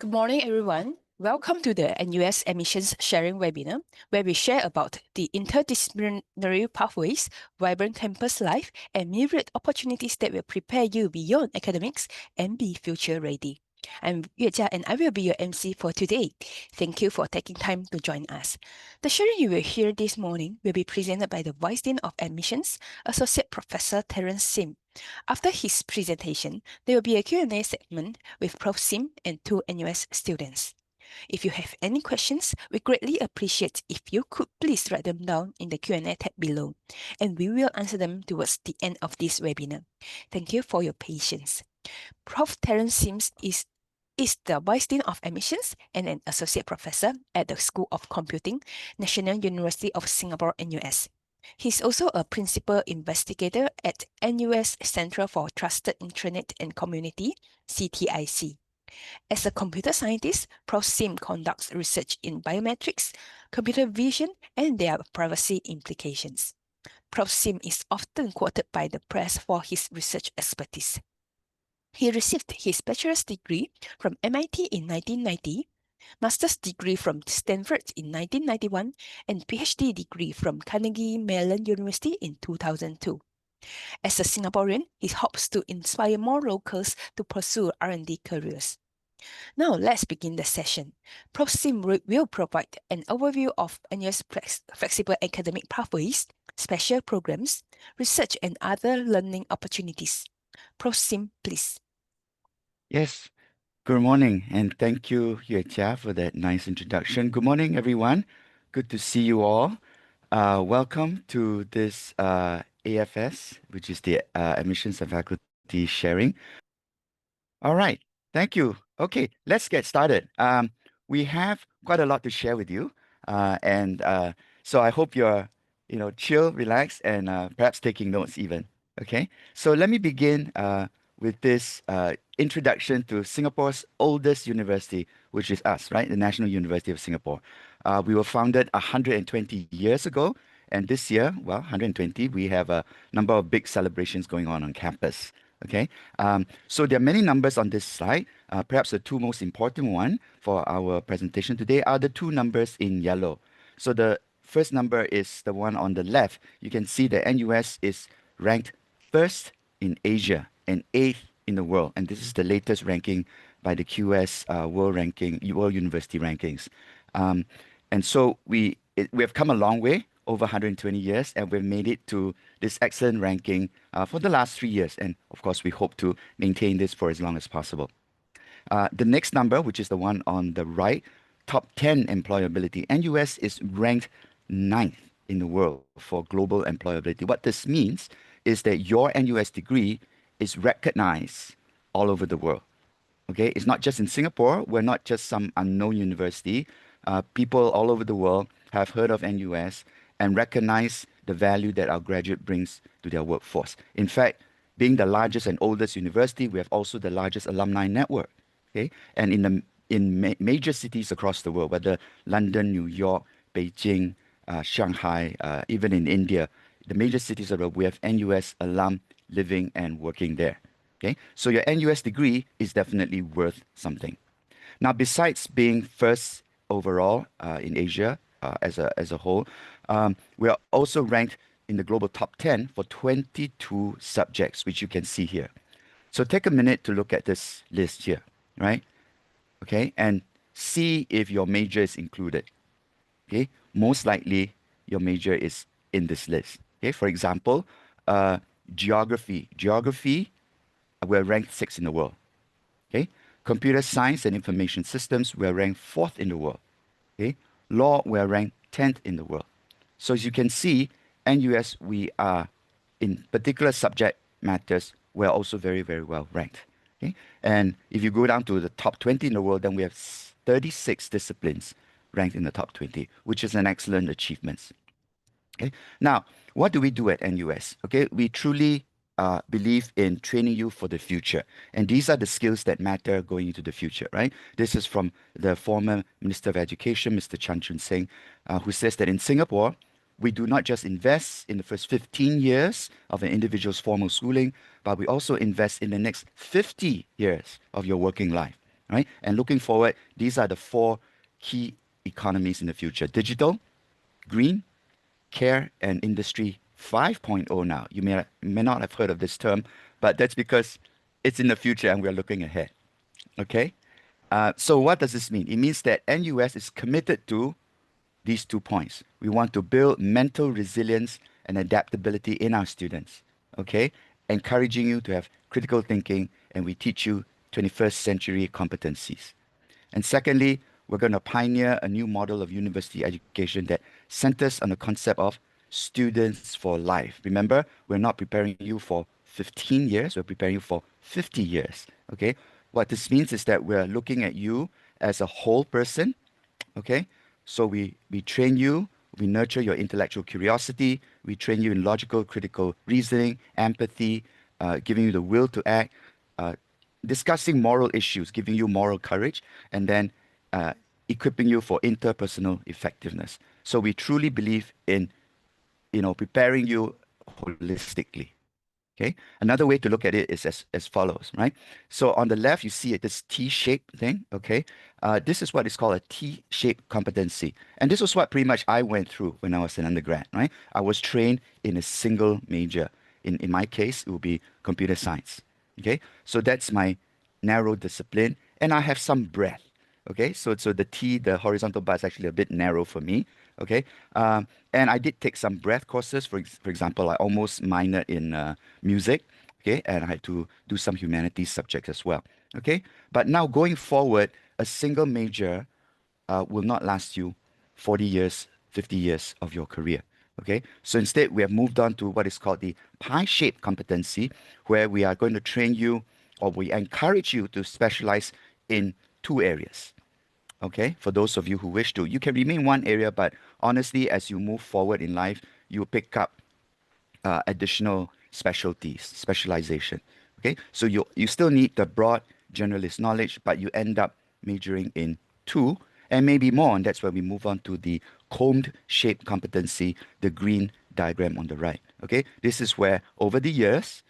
Good morning, everyone. Welcome to the NUS Admissions Sharing Webinar, where we share about the interdisciplinary pathways, vibrant campus life, and myriad opportunities that will prepare you beyond academics and be future ready. I'm Yue Jia, and I will be your MC for today. Thank you for taking time to join us. The sharing you will hear this morning will be presented by the Vice Dean of Admissions, Associate Professor Terence Sim. After his presentation, there will be a Q&A segment with Prof. Sim and two NUS students. If you have any questions, we greatly appreciate if you could please write them down in the Q&A tab below, and we will answer them towards the end of this webinar. Thank you for your patience. Prof. Terence Sims is the Vice Dean of Admissions and an Associate Professor at the School of Computing, National University of Singapore, NUS. He's also a Principal Investigator at NUS Centre for Trusted Intranet and Community, CTIC. As a computer scientist, Prof. Sim conducts research in biometrics, computer vision, and their privacy implications. Prof. Sim is often quoted by the press for his research expertise. He received his bachelor's degree from MIT in 1990, master's degree from Stanford in 1991, and PhD degree from Carnegie Mellon University in 2002. As a Singaporean, he hopes to inspire more locals to pursue R&D careers. Now, let's begin the session. Prof. Sim will provide an overview of NUS flexible academic pathways, special programs, research, and other learning opportunities. Prof. Sim, please. Yes, good morning, and thank you, Yue Jia, for that nice introduction. Good morning, everyone. Good to see you all. Welcome to this AFS, which is the Admissions and Faculty Sharing. All right, thank you. Okay, let's get started. We have quite a lot to share with you, and so I hope you're, chill, relaxed, and perhaps taking notes even. Okay, so let me begin with this introduction to Singapore's oldest university, which is us, right? The National University of Singapore. We were founded 120 years ago, and this year, well, 120, we have a number of big celebrations going on campus. Okay, so there are many numbers on this slide. Perhaps the two most important one for our presentation today are the two numbers in yellow. So the first number is the one on the left. You can see the NUS is ranked first in Asia and eighth in the world, and this is the latest ranking by the QS World University Rankings. And so we have come a long way over 120 years, and we've made it to this excellent ranking for the last 3 years. And of course, we hope to maintain this for as long as possible. The next number, which is the one on the right, top 10 employability. NUS is ranked 9th in the world for global employability. What this means is that your NUS degree is recognized all over the world. Okay, it's not just in Singapore. We're not just some unknown university. People all over the world have heard of NUS and recognize the value that our graduate brings to their workforce. In fact, being the largest and oldest university, we have also the largest alumni network. Okay, and in major cities across the world, whether London, New York, Beijing, Shanghai, even in India, the major cities of the world, we have NUS alum living and working there. Okay, so your NUS degree is definitely worth something. Now, besides being first overall in Asia as a whole, we are also ranked in the global top 10 for 22 subjects, which you can see here. So take a minute to look at this list here, right? Okay, and see if your major is included. Okay, most likely your major is in this list. Okay, for example, geography. Geography, we're ranked 6th in the world. Okay, computer science and information systems, we're ranked 4th in the world. Okay, law, we're ranked 10th in the world. So as you can see, NUS, we are in particular subject matters, we're also very, very well ranked. Okay, and if you go down to the top 20 in the world, then we have 36 disciplines ranked in the top 20, which is an excellent achievement. Okay, now what do we do at NUS? Okay, we truly believe in training you for the future. And these are the skills that matter going into the future, right? This is from the former Minister of Education, Mr. Chan Chun Sing, who says that in Singapore, we do not just invest in the first 15 years of an individual's formal schooling, but we also invest in the next 50 years of your working life. right? And looking forward, these are the four key economies in the future: digital, green, care, and industry 5.0 now. You may not have heard of this term, but that's because it's in the future and we're looking ahead. Okay? So what does this mean? It means that NUS is committed to these 2 points. We want to build mental resilience and adaptability in our students, okay? Encouraging you to have critical thinking, and we teach you 21st century competencies. And secondly, we're going to pioneer a new model of university education that centers on the concept of students for life. Remember, we're not preparing you for 15 years, we're preparing you for 50 years, okay? What this means is that we're looking at you as a whole person. Okay, so we train you, we nurture your intellectual curiosity, we train you in logical, critical reasoning, empathy, giving you the will to act, uh, discussing moral issues, giving you moral courage, and then uh, equipping you for interpersonal effectiveness. So we truly believe in, preparing you holistically. Okay. Another way to look at it is as follows, right? So on the left, you see it, this T-shaped thing. Okay. This is what is called a T-shaped competency. And this was what pretty much I went through when I was an undergrad, right? I was trained in a single major. In my case, it would be computer science. Okay. So that's my narrow discipline. And I have some breadth. Okay. So the T, the horizontal bar is actually a bit narrow for me. Okay. And I did take some breadth courses. For example, I almost minored in music. Okay. And I had to do some humanities subjects as well. Okay. But now going forward, a single major will not last you 40 years, 50 years of your career. Okay. So instead, we have moved on to what is called the pie-shaped competency, where we are going to train you, or we encourage you to specialize in two areas. Okay, for those of you who wish to, you can remain one area, but honestly, as you move forward in life, you pick up additional specialties, specialization. Okay, so you still need the broad generalist knowledge, but you end up majoring in two and maybe more, and that's where we move on to the combed shape competency, the green diagram on the right. Okay, this is where over the years,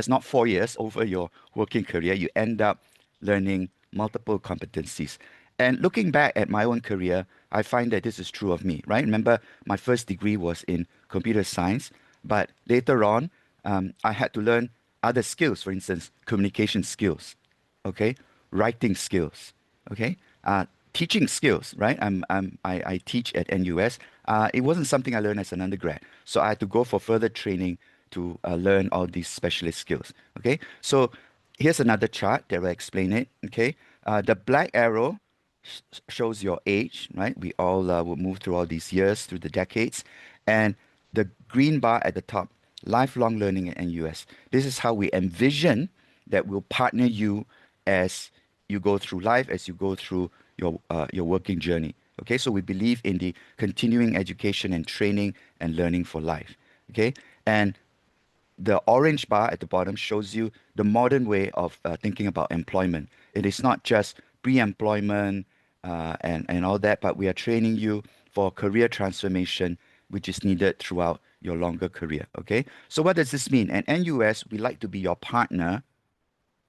not 4 years, over your working career, you end up learning multiple competencies. And looking back at my own career, I find that this is true of me, right? Remember, my first degree was in computer science, but later on, I had to learn other skills, for instance, communication skills, okay, writing skills, okay, teaching skills, right? I teach at NUS. It wasn't something I learned as an undergrad, so I had to go for further training to learn all these specialist skills, okay? So here's another chart that will explain it, okay? The black arrow shows your age, right? We all will move through all these years, through the decades. And the green bar at the top, lifelong learning at NUS. This is how we envision that we'll partner you as you go through life, as you go through your working journey. Okay, so we believe in the continuing education and training and learning for life. Okay, and the orange bar at the bottom shows you the modern way of thinking about employment. It is not just pre-employment and all that, but we are training you for career transformation, which is needed throughout your longer career. Okay, so what does this mean? At NUS, we like to be your partner,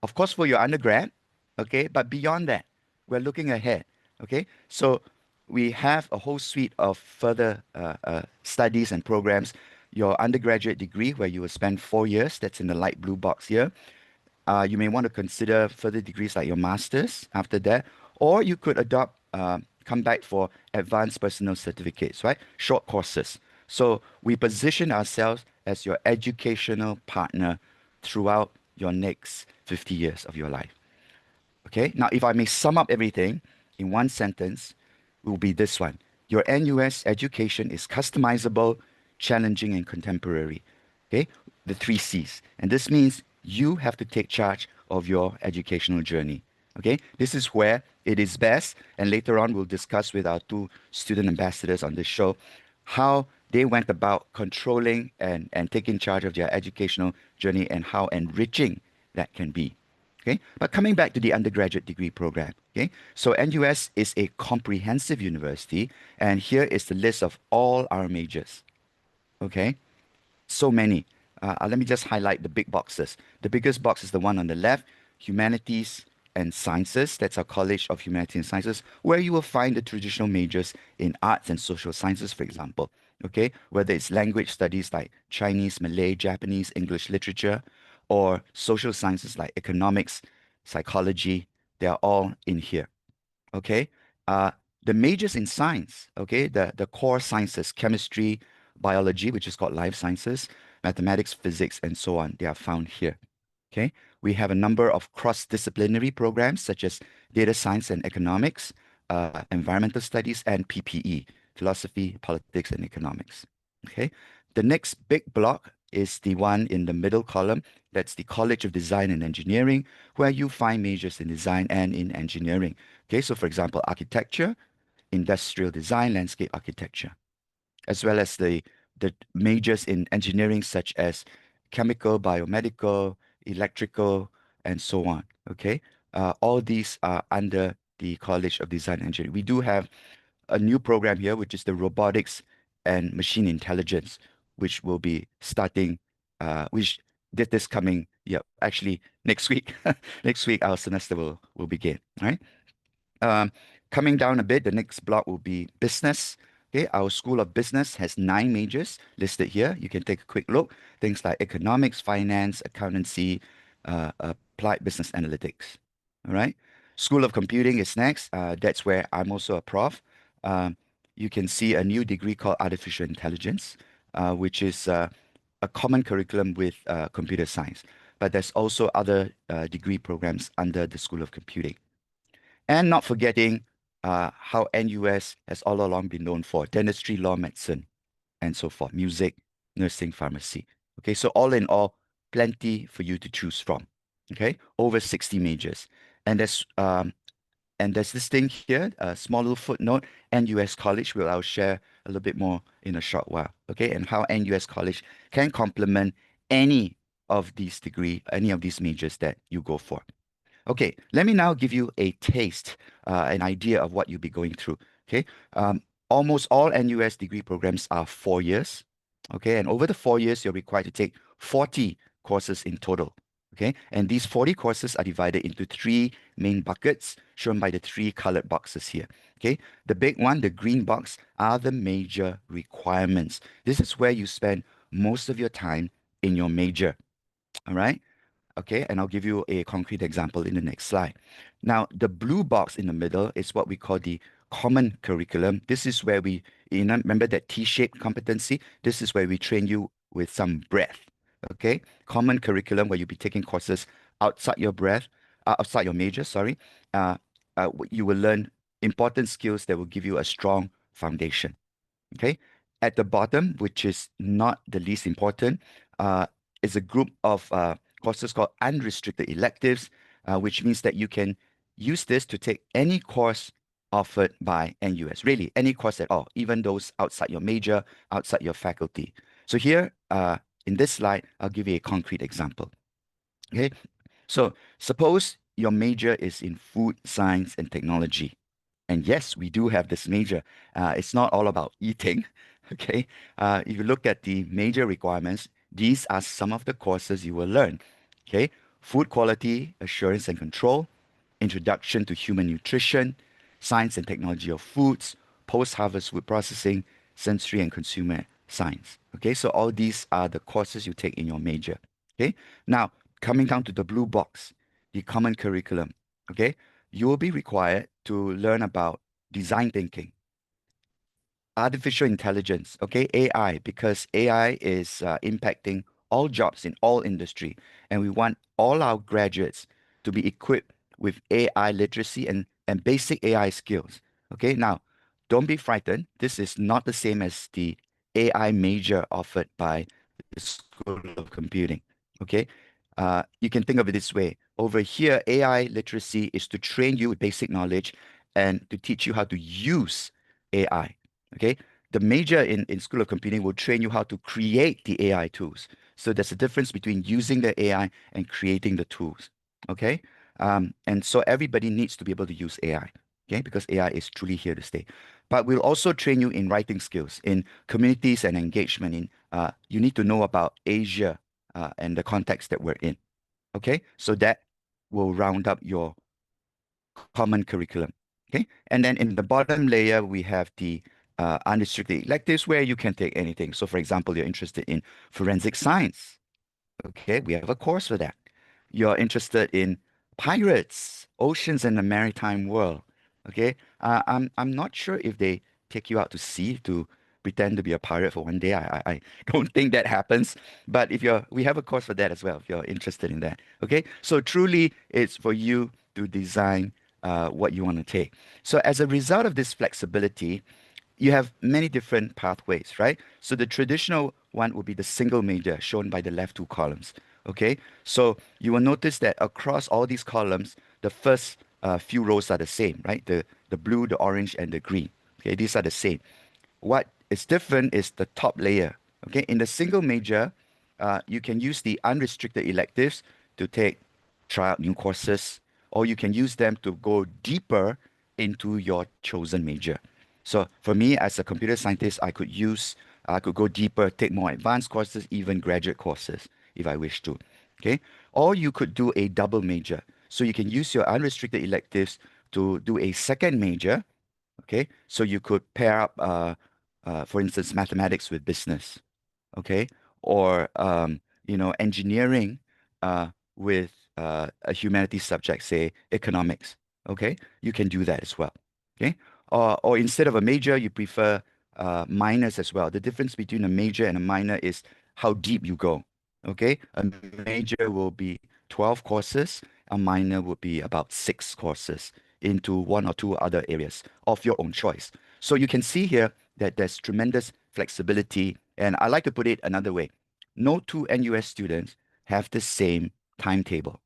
of course, for your undergrad, okay, but beyond that, we're looking ahead, okay? So we have a whole suite of further studies and programs. Your undergraduate degree, where you will spend 4 years, that's in the light blue box here. You may want to consider further degrees like your master's after that, or you could come back for advanced personal certificates, right? Short courses. So we position ourselves as your educational partner throughout your next 50 years of your life. Okay, now if I may sum up everything in one sentence, it will be this one. Your NUS education is customizable, challenging, and contemporary. Okay, the three C's. And this means you have to take charge of your educational journey. Okay, this is where it is best. And later on, we'll discuss with our two student ambassadors on this show how they went about controlling and taking charge of their educational journey and how enriching that can be. Okay, but coming back to the undergraduate degree program, okay, so NUS is a comprehensive university, and here is the list of all our majors. Okay, so many. Let me just highlight the big boxes. The biggest box is the one on the left: humanities, and Sciences. That's our College of Humanities and Sciences, where you will find the traditional majors in arts and social sciences, for example. Okay, whether it's language studies like Chinese, Malay, Japanese, English literature, or social sciences like economics, psychology, they are all in here. Okay, uh, the majors in science, okay, the core sciences, chemistry, biology, which is called life sciences, mathematics, physics, and so on, they are found here. Okay, we have a number of cross-disciplinary programs such as data science and economics, environmental studies, and PPE, philosophy, politics, and economics. Okay, the next big block is the one in the middle column. That's the College of Design and Engineering, where you find majors in design and in engineering. Okay, so for example, architecture, industrial design, landscape architecture, as well as the majors in engineering such as chemical, biomedical, electrical, and so on. Okay, all these are under the College of Design and Engineering. We do have a new program here, which is the Robotics and Machine Intelligence, which will be starting, which did this coming, yeah, actually next week. Next week, our semester will begin. All right. Um, Coming down a bit, the next block will be business. Okay, our School of Business has 9 majors listed here. You can take a quick look. Things like economics, finance, accountancy, applied business analytics. All right. School of Computing is next. That's where I'm also a prof. Um, you can see a new degree called Artificial Intelligence, which is a common curriculum with computer science. But there's also other degree programs under the School of Computing. And not forgetting how NUS has all along been known for dentistry, law, medicine, and so forth, music, nursing, pharmacy. Okay, so all in all, plenty for you to choose from. Okay, over 60 majors. And there's this thing here, a small little footnote, NUS College, will I'll share a little bit more in a short while. Okay, and how NUS College can complement any of these any of these majors that you go for. Okay, let me now give you a taste, an idea of what you'll be going through. Okay, almost all NUS degree programs are 4 years. Okay, and over the 4 years, you're required to take 40 courses in total. Okay, and these 40 courses are divided into 3 main buckets, shown by the 3 colored boxes here. Okay, the big one, the green box, are the major requirements. This is where you spend most of your time in your major. All right. Okay, and I'll give you a concrete example in the next slide. Now, the blue box in the middle is what we call the common curriculum. This is where remember that T-shaped competency? This is where we train you with some breadth. Okay, common curriculum where you'll be taking courses outside your outside your major, sorry. You will learn important skills that will give you a strong foundation. Okay. At the bottom, which is not the least important, uh, is a group of courses called unrestricted electives, which means that you can use this to take any course offered by NUS, really any course at all, even those outside your major, outside your faculty. So here, in this slide, I'll give you a concrete example. Okay. So suppose your major is in food science and technology. And yes, we do have this major. It's not all about eating. Okay. If you look at the major requirements, these are some of the courses you will learn. Okay. Food quality, assurance and control, introduction to human nutrition, science and technology of foods, post-harvest food processing, sensory and consumer science. Okay. So all these are the courses you take in your major. Okay. Now, coming down to the blue box, the common curriculum. Okay. You will be required to learn about design thinking, artificial intelligence, okay, AI, because AI is impacting all jobs in all industry, and we want all our graduates to be equipped with AI literacy and basic AI skills. Okay, now don't be frightened. This is not the same as the AI major offered by the School of Computing. Okay, you can think of it this way. Over here, AI literacy is to train you with basic knowledge and to teach you how to use AI. Okay. The major in School of Computing will train you how to create the AI tools. So there's a difference between using the AI and creating the tools. Okay. And so everybody needs to be able to use AI. Okay. Because AI is truly here to stay. But we'll also train you in writing skills, in communities and engagement. You need to know about Asia and the context that we're in. Okay. So that will round up your common curriculum. Okay. And then in the bottom layer, we have the unrestricted electives where you can take anything. So for example, you're interested in forensic science. Okay, we have a course for that. You're interested in pirates, oceans, and the maritime world. Okay, I'm not sure if they take you out to sea to pretend to be a pirate for one day. I don't think that happens. But if you're, we have a course for that as well. If you're interested in that. Okay, so truly, it's for you to design what you want to take. So as a result of this flexibility, you have many different pathways, right? So the traditional one would be the single major shown by the left two columns. Okay, so you will notice that across all these columns, the first few rows are the same, right? The blue, the orange, and the green. Okay, these are the same. What is different is the top layer. Okay, in the single major, you can use the unrestricted electives to try out new courses, or you can use them to go deeper into your chosen major. So for me, as a computer scientist, I could go deeper, take more advanced courses, even graduate courses if I wish to. Okay, or you could do a double major. So you can use your unrestricted electives to do a second major. Okay, so you could pair up, for instance, mathematics with business. Okay, or engineering uh, with a humanities subject, say economics. Okay, you can do that as well. Okay, or instead of a major, you prefer minors as well. The difference between a major and a minor is how deep you go. Okay, a major will be 12 courses, a minor would be about 6 courses into one or two other areas of your own choice. So you can see here that there's tremendous flexibility. And I like to put it another way. No two NUS students have the same timetable.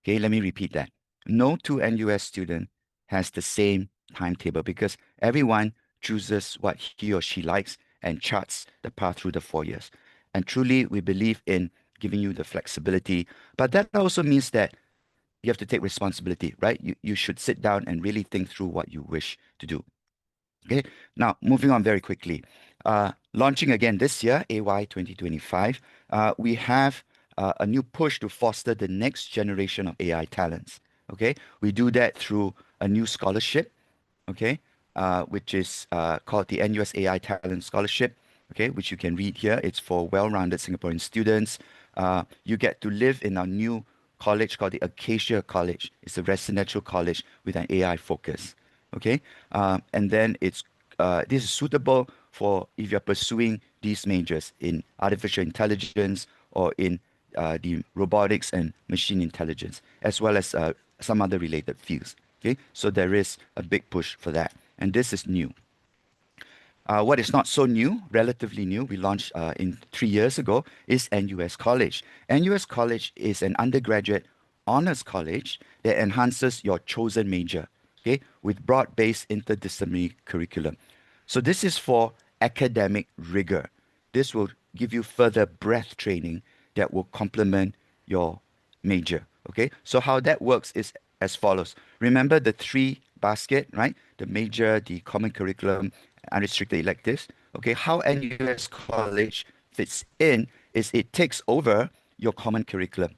Okay, let me repeat that. No two NUS student has the same timetable because everyone chooses what he or she likes and charts the path through the 4 years. And truly, we believe in giving you the flexibility. But that also means that you have to take responsibility, right? You should sit down and really think through what you wish to do. Okay, now moving on very quickly. Launching again this year, AY 2025, we have a new push to foster the next generation of AI talents. Okay, we do that through a new scholarship, okay, which is called the NUS AI Talent Scholarship, okay, which you can read here. It's for well-rounded Singaporean students. You get to live in our new college called the Acacia College. It's a residential college with an AI focus, okay, and then this is suitable for if you're pursuing these majors in artificial intelligence or in the robotics and machine intelligence, as well as some other related fields. Okay, so there is a big push for that, and this is new. What is not so new, relatively new, we launched in 3 years ago, is NUS College. NUS College is an undergraduate honors college that enhances your chosen major, okay, with broad-based interdisciplinary curriculum. So this is for academic rigor. This will give you further breadth training that will complement your major. Okay, so how that works is as follows. Remember the three basket, right? The major, the common curriculum, unrestricted electives. Okay, how NUS College fits in is it takes over your common curriculum.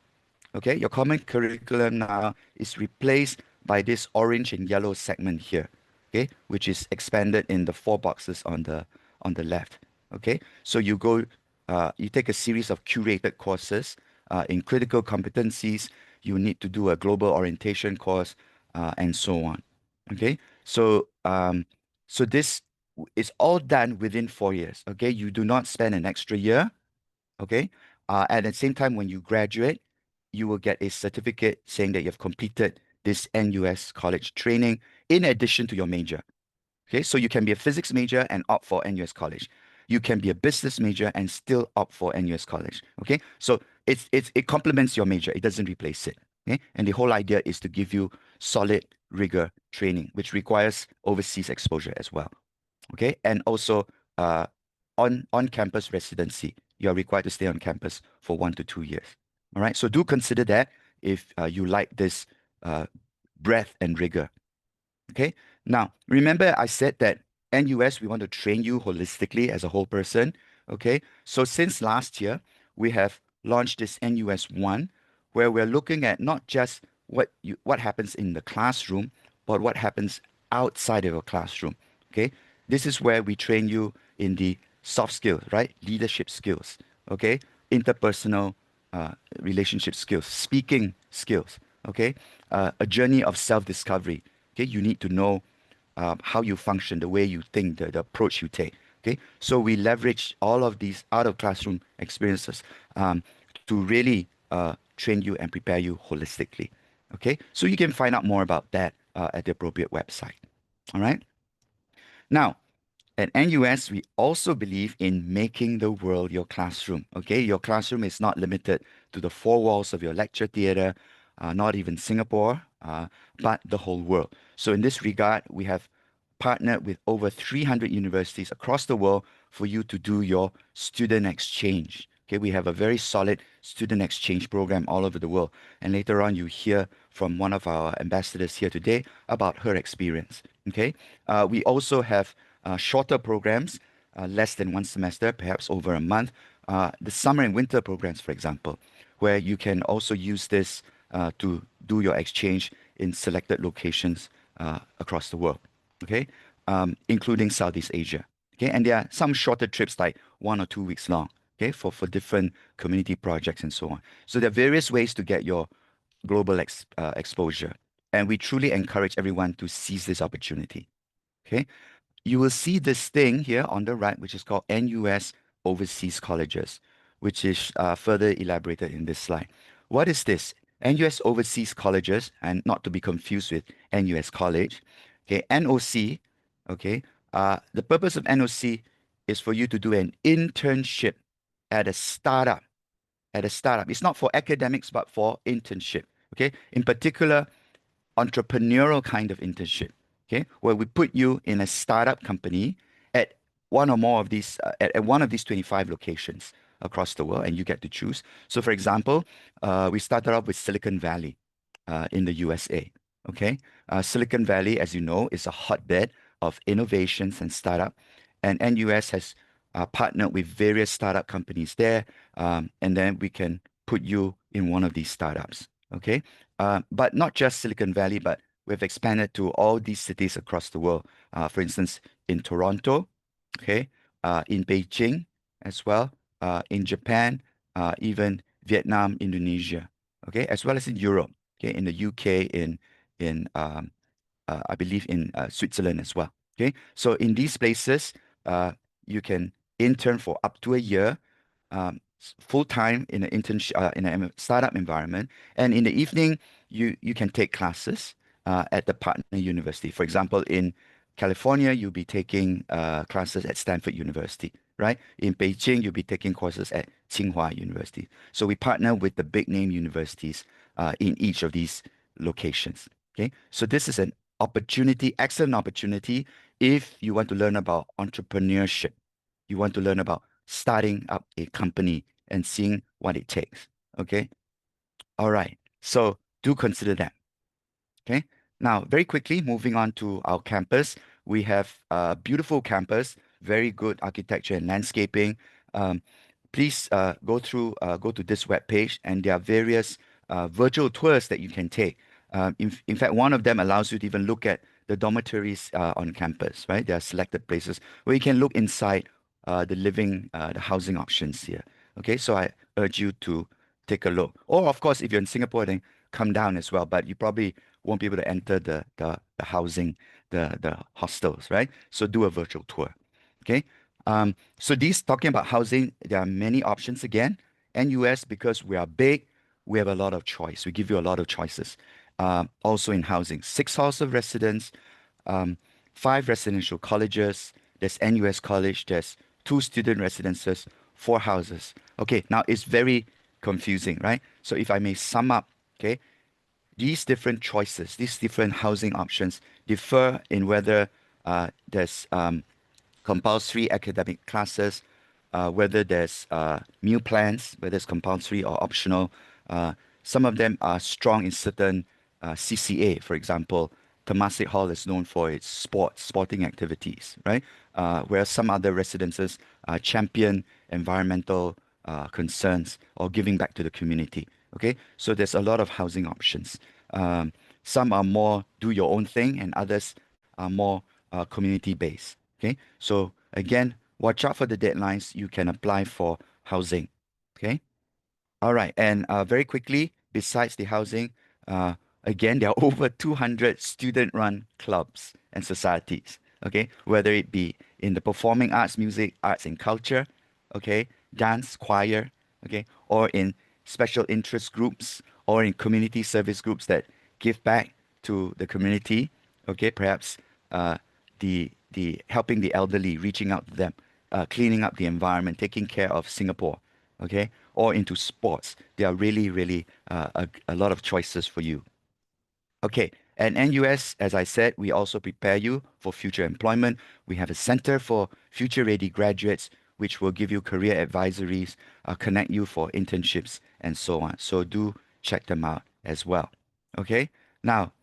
Okay, your common curriculum now is replaced by this orange and yellow segment here, okay, which is expanded in the 4 boxes on the left. Okay, so you take a series of curated courses in critical competencies. You need to do a global orientation course and so on. Okay, so this is all done within 4 years. Okay, you do not spend an extra year. Okay, at the same time, when you graduate, you will get a certificate saying that you have completed this NUS college training in addition to your major. Okay, so you can be a physics major and opt for NUS college. You can be a business major and still opt for NUS college. Okay, so it complements your major. It doesn't replace it. Okay, and the whole idea is to give you solid rigor training, which requires overseas exposure as well. Okay, and also uh, on campus residency. You are required to stay on campus for 1 to 2 years. All right, so do consider that if you like this uh, breadth and rigor. Okay, now remember I said that NUS, we want to train you holistically as a whole person. Okay, so since last year, we have launched this NUS 1, where we're looking at not just what happens in the classroom, but what happens outside of a classroom. Okay, this is where we train you in the soft skills, right? Leadership skills. Okay, interpersonal relationship skills, speaking skills. Okay, a journey of self-discovery. Okay, you need to know how you function, the way you think, the approach you take. Okay, so we leverage all of these out of classroom experiences to really train you and prepare you holistically. Okay, so you can find out more about that at the appropriate website. All right. Now, at NUS, we also believe in making the world your classroom. Okay, your classroom is not limited to the four walls of your lecture theater, not even Singapore, but the whole world. So, in this regard, we have partnered with over 300 universities across the world for you to do your student exchange. Okay, we have a very solid student exchange program all over the world. And later on, you hear from one of our ambassadors here today about her experience. Okay, we also have shorter programs, less than one semester, perhaps over a month. The summer and winter programs, for example, where you can also use this to do your exchange in selected locations across the world, okay, including Southeast Asia. Okay, and there are some shorter trips, like 1 or 2 weeks long, okay, for different community projects and so on. So there are various ways to get your global exposure, and we truly encourage everyone to seize this opportunity. Okay, you will see this thing here on the right, which is called NUS Overseas Colleges, which is further elaborated in this slide. What is this? NUS Overseas Colleges, and not to be confused with NUS College. Okay, NOC. Okay, the purpose of NOC is for you to do an internship at a startup. At a startup, it's not for academics, but for internship. Okay, in particular, entrepreneurial kind of internship, okay, where we put you in a startup company at one or more of these, at one of these 25 locations across the world, and you get to choose. So, for example, we started off with Silicon Valley in the USA. Okay, Silicon Valley, as you know, is a hotbed of innovations and startup, and NUS has partnered with various startup companies there, and then we can put you in one of these startups. Okay, but not just Silicon Valley, but we've expanded to all these cities across the world. For instance, in Toronto, okay, in Beijing as well, in Japan, even Vietnam, Indonesia, okay, as well as in Europe, okay, in the UK, in I believe in Switzerland as well. Okay, so in these places, you can intern for up to a year, full time in an internship in a startup environment, and in the evening, you can take classes at the partner university. For example, in California, you'll be taking classes at Stanford University, right? In Beijing, you'll be taking courses at Tsinghua University. So we partner with the big name universities in each of these locations. Okay, so this is an opportunity, excellent opportunity if you want to learn about entrepreneurship, you want to learn about starting up a company and seeing what it takes. Okay, all right. So do consider that. Okay. Now, very quickly, moving on to our campus, we have a beautiful campus, very good architecture and landscaping. Um, Please go to this webpage, and there are various virtual tours that you can take. In fact, one of them allows you to even look at the dormitories on campus, right? There are selected places where you can look inside the housing options here. Okay, so I urge you to take a look. Or, of course, if you're in Singapore, then come down as well. But you probably won't be able to enter the housing, the hostels, right? So do a virtual tour. Okay. So these talking about housing, there are many options again. NUS, because we are big, we have a lot of choice. We give you a lot of choices. Also in housing, 6 halls of residence, 5 residential colleges. There's NUS College. There's 2 student residences, 4 houses. Okay, now it's very confusing, right? So if I may sum up, okay, these different choices, these different housing options differ in whether there's compulsory academic classes, whether there's meal plans, whether it's compulsory or optional. Some of them are strong in certain CCA. For example, Temasek Hall is known for its sporting activities, right? Whereas some other residences champion environmental concerns or giving back to the community. Okay, so there's a lot of housing options. Some are more do your own thing, and others are more community based. Okay, so again, watch out for the deadlines. You can apply for housing. Okay. All right. And very quickly, besides the housing, uh, again, there are over 200 student-run clubs and societies, okay? Whether it be in the performing arts, music, arts and culture, okay, dance, choir, okay, or in special interest groups or in community service groups that give back to the community, okay? Perhaps uh, the helping the elderly, reaching out to them, cleaning up the environment, taking care of Singapore, okay, or into sports. There are really, really a lot of choices for you. Okay, at NUS, as I said, we also prepare you for future employment. We have a center for future ready graduates, which will give you career advisories, connect you for internships, and so on. So do check them out as well. Okay, now,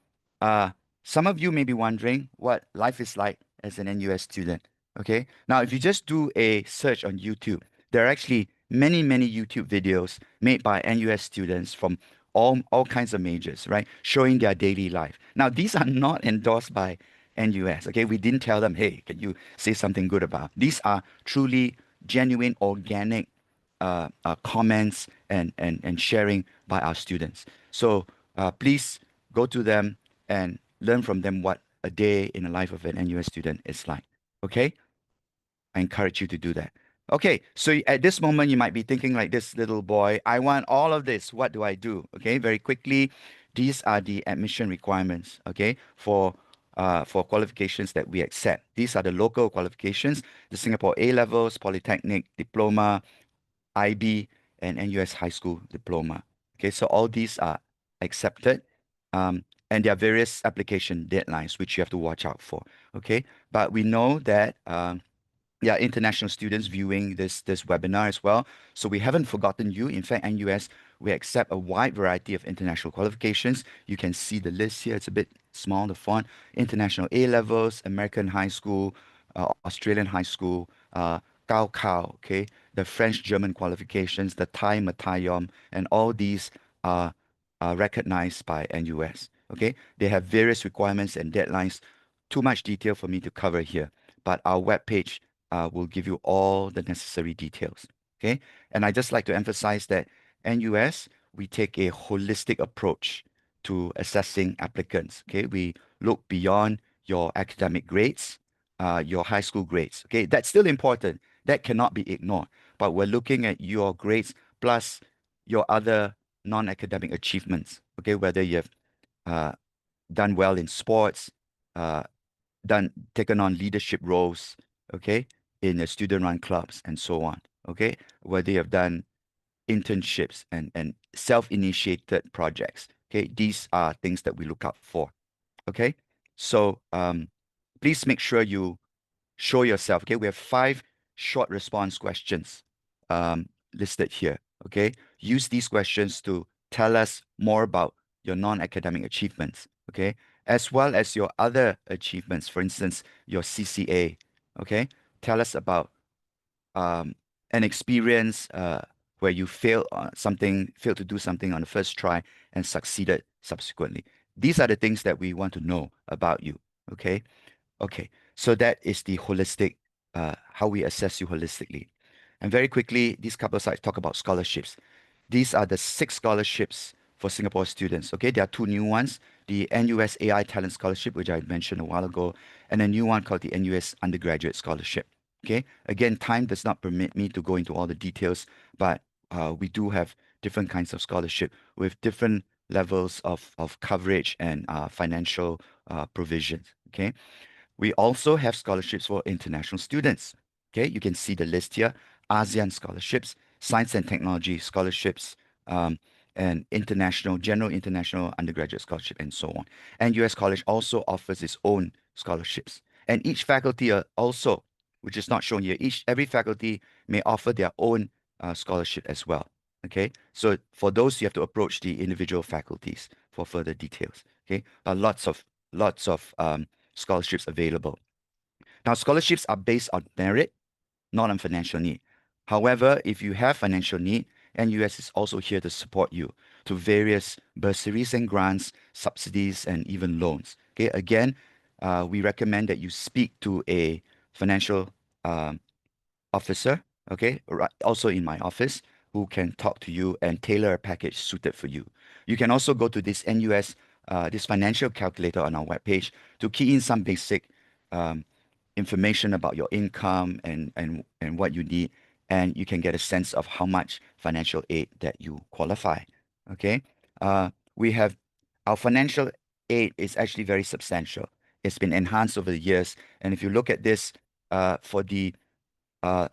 uh, some of you may be wondering what life is like as an NUS student. Okay, now if you just do a search on YouTube, there are actually many, many YouTube videos made by NUS students from all kinds of majors, right? Showing their daily life. Now, these are not endorsed by NUS, okay? We didn't tell them, hey, can you say something good about? These are truly genuine, organic comments and sharing by our students. So please go to them and learn from them what a day in the life of an NUS student is like, okay? I encourage you to do that. Okay, so at this moment, you might be thinking like this little boy, I want all of this. What do I do? Okay, very quickly, these are the admission requirements, okay, for qualifications that we accept. These are the local qualifications, the Singapore A levels, Polytechnic, Diploma, IB, and NUS High School Diploma. Okay, so all these are accepted. And there are various application deadlines which you have to watch out for. Okay, but we know that yeah, international students viewing this webinar as well. So we haven't forgotten you. In fact, NUS, we accept a wide variety of international qualifications. You can see the list here. It's a bit small, the font. International A levels, American high school, Australian high school, Gao Kao, okay, the French German qualifications, the Thai Matayom, and all these are recognized by NUS. Okay, they have various requirements and deadlines. Too much detail for me to cover here, but our webpage will give you all the necessary details. Okay. And I just like to emphasize that NUS, we take a holistic approach to assessing applicants. Okay. We look beyond your academic grades, your high school grades. Okay. That's still important. That cannot be ignored. But we're looking at your grades plus your other non-academic achievements. Okay. Whether you have uh, done well in sports, uh, taken on leadership roles, okay, in the student-run clubs and so on, okay, where they have done internships and self-initiated projects. Okay, these are things that we look out for. Okay, so please make sure you show yourself. Okay, we have 5 short response questions listed here. Okay, use these questions to tell us more about your non-academic achievements. Okay, as well as your other achievements. For instance, your CCA. Okay, tell us about um, an experience where you failed to do something on the first try and succeeded subsequently. These are the things that we want to know about you. Okay. Okay, so that is the holistic, how we assess you holistically. And very quickly, these couple of slides talk about scholarships. These are the 6 scholarships for Singapore students. Okay, there are 2 new ones, the NUS AI Talent Scholarship, which I mentioned a while ago, and a new one called the NUS Undergraduate Scholarship. Okay, again, time does not permit me to go into all the details, but we do have different kinds of scholarship with different levels of coverage and financial provisions. Okay, we also have scholarships for international students. Okay, you can see the list here: ASEAN scholarships, science and technology scholarships, um, and general international undergraduate scholarship, and so on. And US College also offers its own scholarships. And each faculty also, which is not shown here, every faculty may offer their own scholarship as well. Okay, so for those you have to approach the individual faculties for further details. Okay, lots of scholarships available. Now, scholarships are based on merit, not on financial need. However, if you have financial need NUS is also here to support you to various bursaries and grants, subsidies, and even loans. Okay, again, we recommend that you speak to a financial um, officer, okay, right, also in my office, who can talk to you and tailor a package suited for you. You can also go to this NUS, this financial calculator on our webpage to key in some basic um, information about your income and what you need, and you can get a sense of how much financial aid that you qualify. Okay, we have our financial aid is actually very substantial. It's been enhanced over the years, and if you look at this for the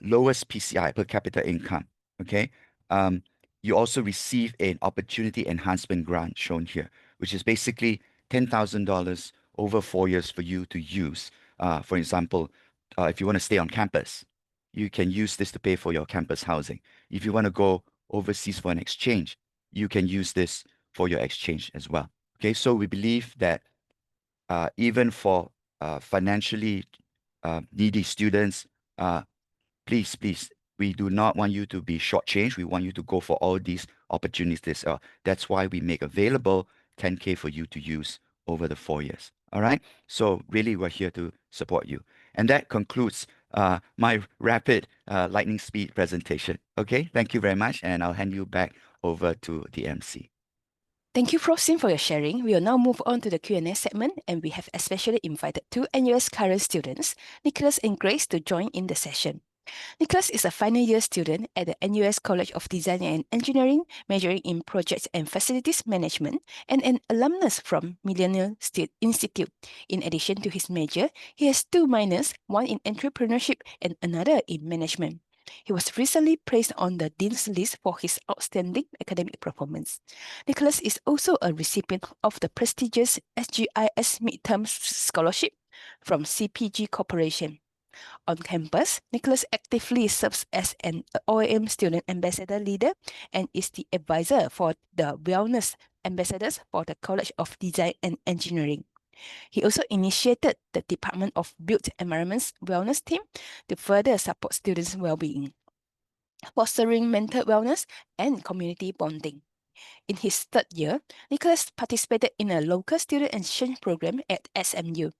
lowest PCI per capita income. Okay. Um, you also receive an opportunity enhancement grant shown here, which is basically $10,000 over 4 years for you to use. For example, if you want to stay on campus, you can use this to pay for your campus housing. If you want to go overseas for an exchange, you can use this for your exchange as well. Okay, so we believe that even for financially needy students, uh, please, we do not want you to be shortchanged. We want you to go for all these opportunities. That's why we make available 10K for you to use over the 4 years. All right. So really, we're here to support you. And that concludes my rapid lightning speed presentation. Okay. Thank you very much. And I'll hand you back over to the MC. Thank you, Prof. Sim, for your sharing. We will now move on to the Q&A segment, and we have especially invited two NUS current students, Nicholas and Grace, to join in the session. Nicholas is a final year student at the NUS College of Design and Engineering, majoring in Projects and Facilities Management, and an alumnus from Millennium Institute. In addition to his major, he has two minors, one in entrepreneurship and another in management. He was recently placed on the Dean's List for his outstanding academic performance. Nicholas is also a recipient of the prestigious SGIS Midterm Scholarship from CPG Corporation. On campus, Nicholas actively serves as an OAM student ambassador leader and is the advisor for the wellness ambassadors for the College of Design and Engineering. He also initiated the Department of Built Environments Wellness team to further support students' well-being, fostering mental wellness and community bonding. In his third year, Nicholas participated in a local student exchange program at SMU.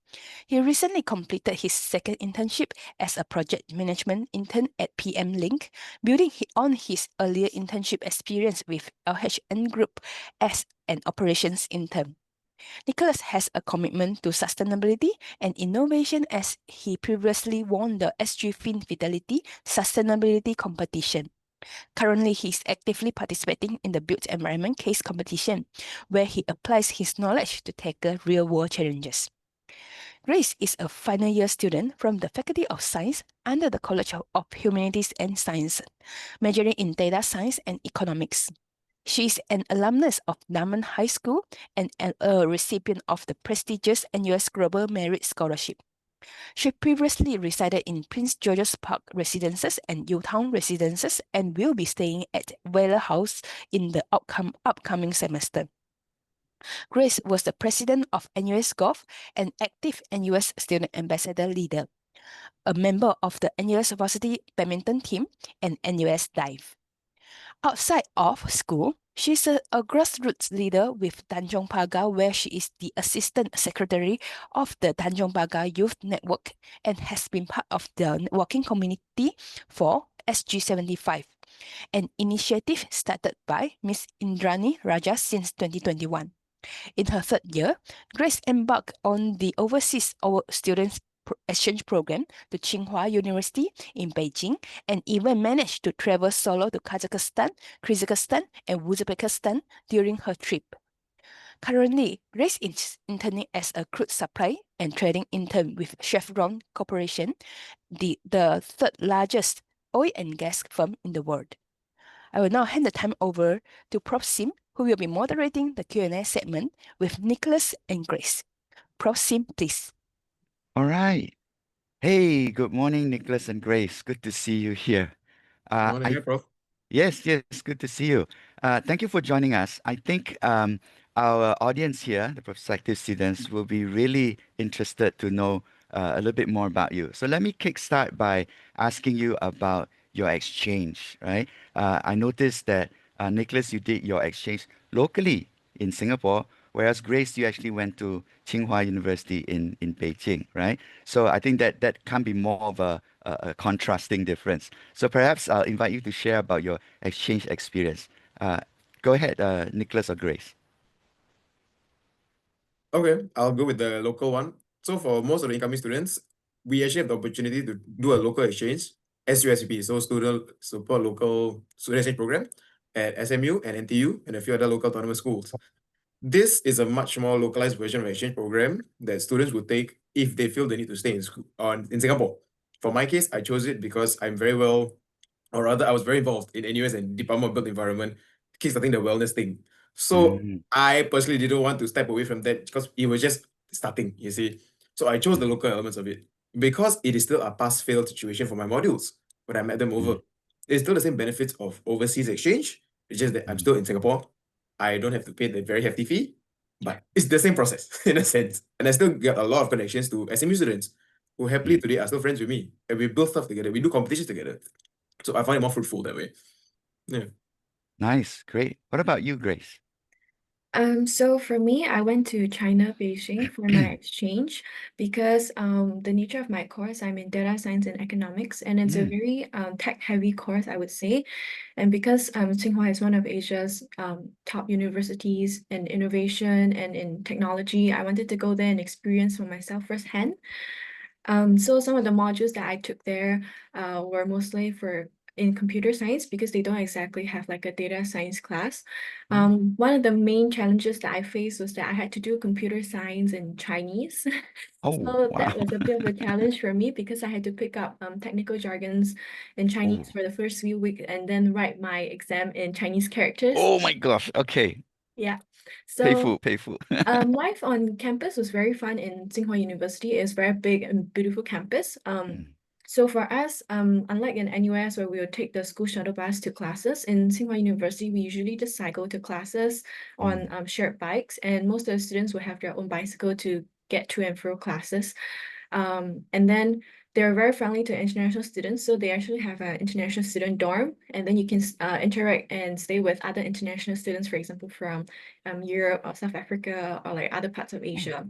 He recently completed his second internship as a project management intern at PM Link, building on his earlier internship experience with LHN Group as an operations intern. Nicholas has a commitment to sustainability and innovation as he previously won the SG Fin Fidelity Sustainability Competition. Currently, he is actively participating in the Built Environment Case Competition, where he applies his knowledge to tackle real-world challenges. Grace is a final year student from the Faculty of Science under the College of Humanities and Sciences, majoring in data science and economics. She is an alumnus of Diamond High School and a recipient of the prestigious NUS Global Merit Scholarship. She previously resided in Prince George's Park Residences and Utown Residences and will be staying at Whaler House in the upcoming semester. Grace was the president of NUS Golf, an active NUS student ambassador leader, a member of the NUS varsity badminton team, and NUS Dive. Outside of school, she's a grassroots leader with Tanjong Pagar, where she is the assistant secretary of the Tanjong Pagar Youth Network and has been part of the networking community for SG75, an initiative started by Ms. Indrani Raja since 2021. In her third year, Grace embarked on the Overseas Students Exchange Program to Tsinghua University in Beijing and even managed to travel solo to Kazakhstan, Kyrgyzstan, and Uzbekistan during her trip. Currently, Grace is interning as a crude supply and trading intern with Chevron Corporation, the third largest oil and gas firm in the world. I will now hand the time over to Prof. Sim, who will be moderating the Q&A segment with Nicholas and Grace. Prof. Sim, please. All right. Hey, good morning, Nicholas and Grace. Good to see you here. Morning, I Prof. Yes, yes, good to see you. Thank you for joining us. I think our audience here, the prospective students, will be really interested to know a little bit more about you. So let me kickstart by asking you about your exchange, right? I noticed that Nicholas, you did your exchange locally in Singapore, whereas Grace, you actually went to Tsinghua University in Beijing, right? So I think that that can be more of a contrasting difference. So perhaps I'll invite you to share about your exchange experience. Uh, Go ahead, Nicholas or Grace. Okay, I'll go with the local one. So for most of the incoming students, we actually have the opportunity to do a local exchange, SUSP, so Student Support Local Student Exchange Program at SMU and NTU and a few other local autonomous schools. This is a much more localized version of exchange program that students would take if they feel they need to stay in school in Singapore. For my case, I chose it because I'm very well, or rather, I was very involved in NUS and Department of Built Environment, kickstarting the wellness thing. So Mm, I personally didn't want to step away from that because it was just starting, you see. So I chose the mm, local elements of it because it is still a pass-fail situation for my modules when I met them over. mm, It's still the same benefits of overseas exchange. It's just that I'm mm, still in Singapore. I don't have to pay the very hefty fee, but it's the same process in a sense. And I still get a lot of connections to SMU students who happily mm. today are still friends with me. And we build stuff together. We do competitions together. So I find it more fruitful that way. Yeah. Nice, great. What about you, Grace? So for me, I went to China, Beijing for my exchange because the nature of my course, I'm in data science and economics, and it's a Mm, very tech-heavy course, I would say. And because Tsinghua is one of Asia's top universities in innovation and in technology, I wanted to go there and experience for myself firsthand. So some of the modules that I took there were mostly for in computer science because they don't exactly have like a data science class. mm. One of the main challenges that I faced was that I had to do computer science in Chinese. Oh, So wow. that was a bit of a challenge for me because I had to pick up technical jargons in Chinese Oh, for the first few weeks and then write my exam in Chinese characters. oh my gosh. Okay. Yeah. So Painful, painful. life on campus was very fun in Tsinghua University. It's very big and beautiful campus. Mm, So for us, unlike in NUS where we would take the school shuttle bus to classes, in Tsinghua University, we usually just cycle to classes on mm, shared bikes, and most of the students will have their own bicycle to get to and fro classes. And then they're very friendly to international students, so they actually have an international student dorm, and then you can interact and stay with other international students, for example, from Europe or South Africa or like other parts of mm, Asia.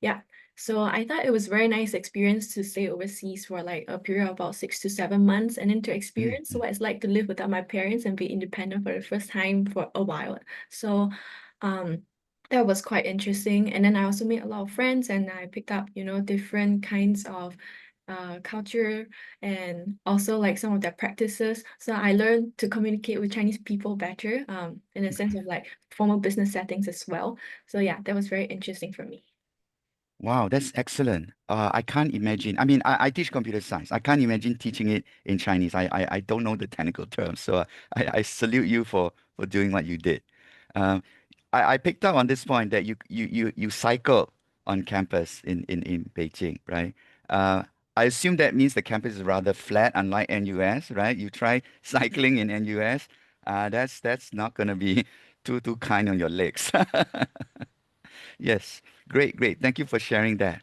Yeah. So I thought it was very nice experience to stay overseas for like a period of about 6 to 7 months and then to mm, experience mm, what it's like to live without my parents and be independent for the first time for a while. So um that was quite interesting. And then I also made a lot of friends and I picked up, different kinds of culture and also like some of their practices. So I learned to communicate with Chinese people better, in a sense okay. of like formal business settings as well. So yeah, that was very interesting for me. Wow, that's excellent. I can't imagine. I mean, I teach computer science. I can't imagine teaching it in Chinese. I don't know the technical terms, so I salute you for doing what you did. Um, I picked up on this point that you cycle on campus in Beijing, right? Uh, I assume that means the campus is rather flat, unlike NUS, right? You try cycling in NUS, that's not gonna be too kind on your legs. Yes, great, great. Thank you for sharing that.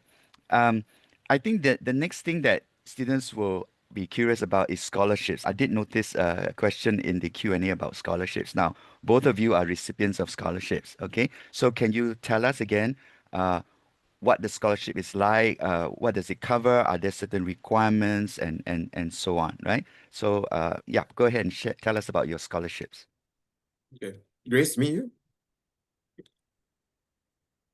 Um, I think that the next thing that students will be curious about is scholarships. I did notice a question in the Q&A about scholarships. Now, both of you are recipients of scholarships, okay? So can you tell us again what the scholarship is like? What does it cover? Are there certain requirements and so on, right? So yeah, go ahead and tell us about your scholarships. Okay. Grace, me, you?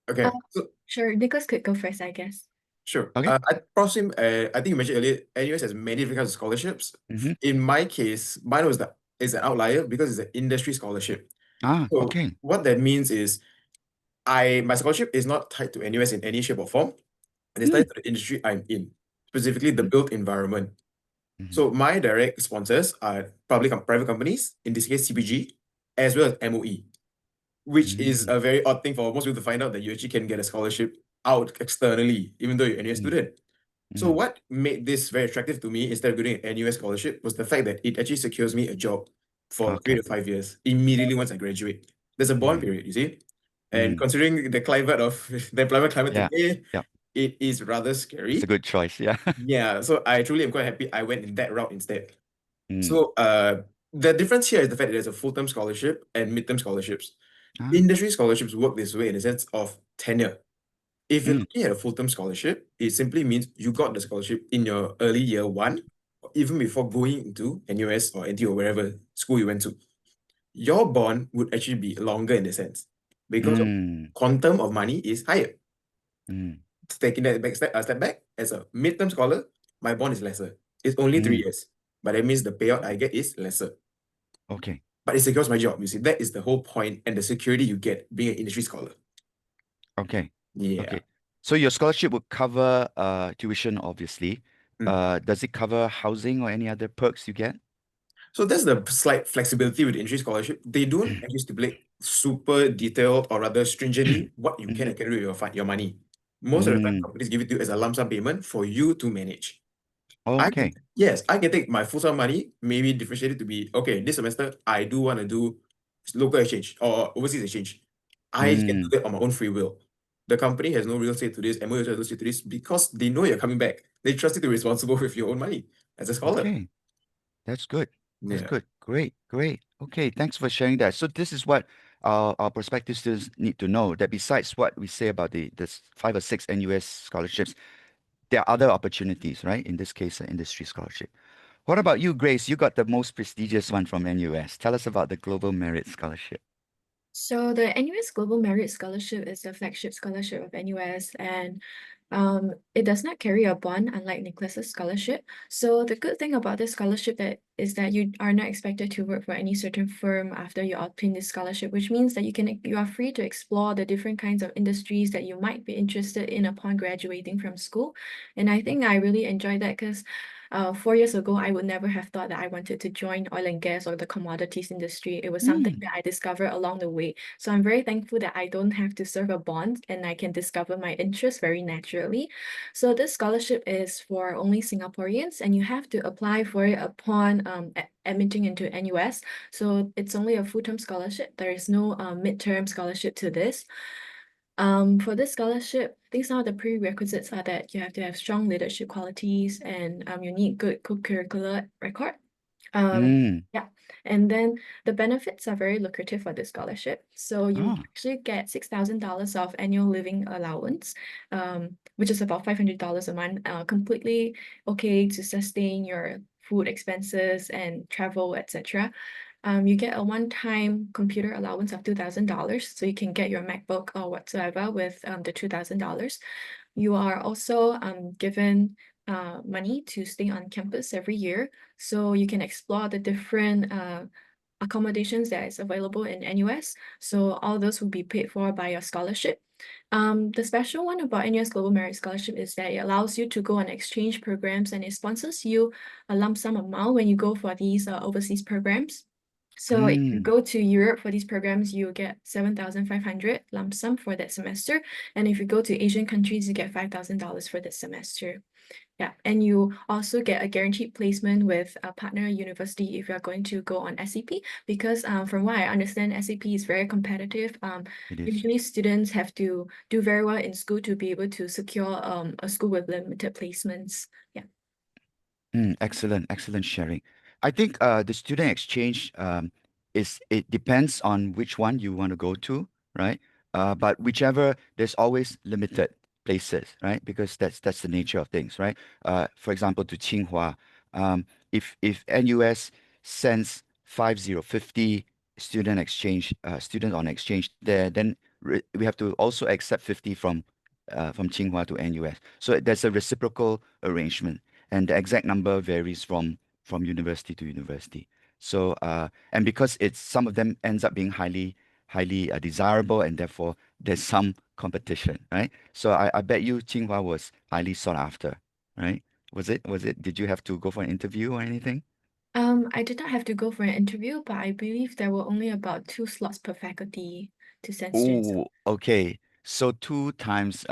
Uh, Okay. So sure, Nicholas could go first, I guess. sure. Okay. I think you mentioned earlier, NUS has many different kinds of scholarships. Mm-hmm. In my case, mine is an outlier because it's an industry scholarship. Ah, So okay. what that means is my scholarship is not tied to NUS in any shape or form. It is Mm, tied to the industry I'm in, specifically the mm, built environment. mhm, So my direct sponsors are private companies, in this case CPG, as well as MOE, which is mm, a very odd thing for most people to find out that you actually can get a scholarship out externally, even though you're an NUS mm, student. So mm. what made this very attractive to me instead of getting an NUS scholarship was the fact that it actually secures me a job for three Okay. to 5 years immediately once I graduate. There's a bond Mm, period, you see? And mm. considering the climate of the employment climate Yeah. today, Yeah. it is rather It's a scary. good choice. Yeah. Yeah, so I truly am quite happy I went in that route instead. Mm. So the difference here is the fact that there's a full-term scholarship and mid-term scholarships. Ah. Industry scholarships work this way in the sense of tenure. If you're Mm. looking at a full-term scholarship, it simply means you got the scholarship in your early year one, or even before going into NUS or NTU or wherever school you went to. Your bond would actually be longer in the sense because your Mm. quantum of money is higher. Mm. Taking that back a step back, as a mid-term scholar, my bond is lesser. It's only 3 Mm. years, but that means the payout I get is lesser. Okay. But it secures my job. You see, that is the whole point and the security you get being an industry scholar. Okay. Yeah. Okay. So your scholarship would cover tuition, obviously. Mm. Does it cover housing or any other perks you get? So that's the slight flexibility with the industry scholarship. They don't actually stipulate super detailed or rather stringently what you can Mhm. and cannot do with your money. Most of the time, Mm. companies give it to you as a lump sum payment for you to manage. Okay. Yes, I can take my full sum money, maybe differentiate it to be, okay, this semester I do want to do local exchange or overseas exchange. I can do Mm. that on my own free will. The company has no real say to this, MOE has no real say to this because they know you're coming back. They trust you to be responsible with your own money as a scholar. Okay. That's good. That's Yeah. good. Great. Great. Okay. Thanks for sharing that. So this is what our prospective students need to know, that besides what we say about the 5 or 6 NUS scholarships, there are other opportunities, right? In this case, an industry scholarship. What about you, Grace? You got the most prestigious one from NUS. Tell us about the Global Merit Scholarship. So the NUS Global Merit Scholarship is the flagship scholarship of NUS, and it does not carry a bond, unlike Nicholas's scholarship. So the good thing about this scholarship is that you are not expected to work for any certain firm after you obtain this scholarship, which means that you are free to explore the different kinds of industries that you might be interested in upon graduating from school. And I think I really enjoyed that because 4 years ago, I would never have thought that I wanted to join oil and gas or the commodities industry. It was something Mm. that I discovered along the way. So I'm very thankful that I don't have to serve a bond and I can discover my interests very naturally. So this scholarship is for only Singaporeans, and you have to apply for it upon admitting into NUS. So it's only a full-term scholarship. There is no midterm scholarship to this. For this scholarship, I think some of the prerequisites are that you have to have strong leadership qualities and you need good co-curricular record. Mm. Yeah, and then the benefits are very lucrative for this scholarship. So you Ah. actually get $6,000 of annual living allowance, which is about $500 a month, completely okay to sustain your food expenses and travel, etc. You get a one-time computer allowance of $2,000, so you can get your MacBook or whatsoever with the $2,000. You are also given money to stay on campus every year, so you can explore the different accommodations that is available in NUS. So all those will be paid for by your scholarship. The special one about NUS Global Merit Scholarship is that it allows you to go on exchange programs, and it sponsors you a lump sum amount when you go for these overseas programs. So if you Mm. go to Europe for these programs, you get 7,500 lump sum for that semester. And if you go to Asian countries, you get $5,000 for this semester. Yeah, and you also get a guaranteed placement with a partner university if you're going to go on SCP, because from what I understand, SCP is very competitive. It is. Usually students have to do very well in school to be able to secure a school with limited placements. Yeah. Excellent, excellent sharing. I think the student exchange it depends on which one you want to go to, right? But whichever, there's always limited places, right? Because that's the nature of things, right? For example, to Tsinghua, if NUS sends 50 students on exchange there, then we have to also accept 50 from Tsinghua to NUS. So there's a reciprocal arrangement, and the exact number varies from university to university. So and because it's some of them ends up being highly desirable, and therefore there's some competition, right? So I bet you Tsinghua was highly sought after, right? Was it did you have to go for an interview or anything? I did not have to go for an interview, but I believe there were only about 2 slots per faculty to send students. Oh, okay. So two times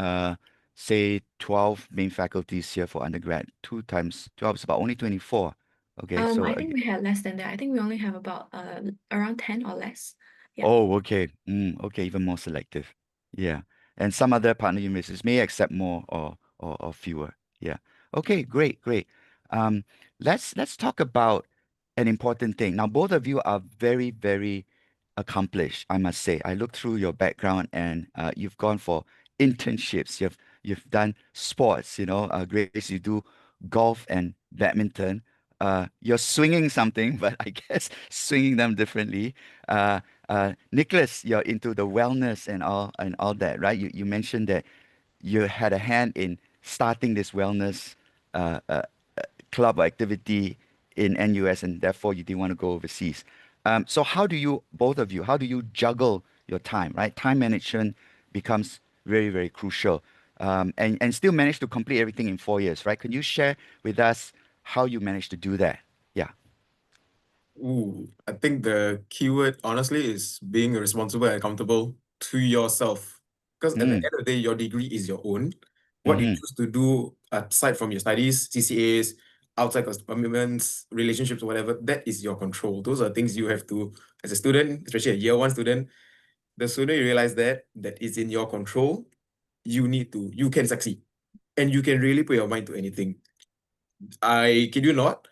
say 12 main faculties here for undergrad. 2 times 12 is about only 24. Okay, so I think we had less than that. I think we only have about around 10 or less. Yeah. oh, okay. Okay, even more selective. Yeah. And some other partner universities may accept more or fewer. Yeah. Okay, great, great. Um, let's talk about an important thing. Now, both of you are very, very accomplished, I must say. I looked through your background and you've gone for internships. You've done sports, Grace, you do golf and badminton. You're swinging something, but I guess swinging them differently. Nicholas, you're into the wellness and all that, right? You mentioned that you had a hand in starting this wellness uh, uh, club or activity in NUS, and therefore you didn't want to go overseas. So how do you, both of you, how do you juggle your time, right? Time management becomes very, very crucial. And still manage to complete everything in 4 years, right? Can you share with us how you managed to do that? Yeah. Ooh, I think the keyword, honestly, is being responsible and accountable to yourself. Because at the Mm, end of the day, your degree is your own. What you mm-hmm, choose to do aside from your studies, CCAs, outside of commitments, relationships, or whatever, that is your control. Those are things you have to, as a student, especially a year one student, the sooner you realize that is in your control, you can succeed. And you can really put your mind to anything. I kid you not,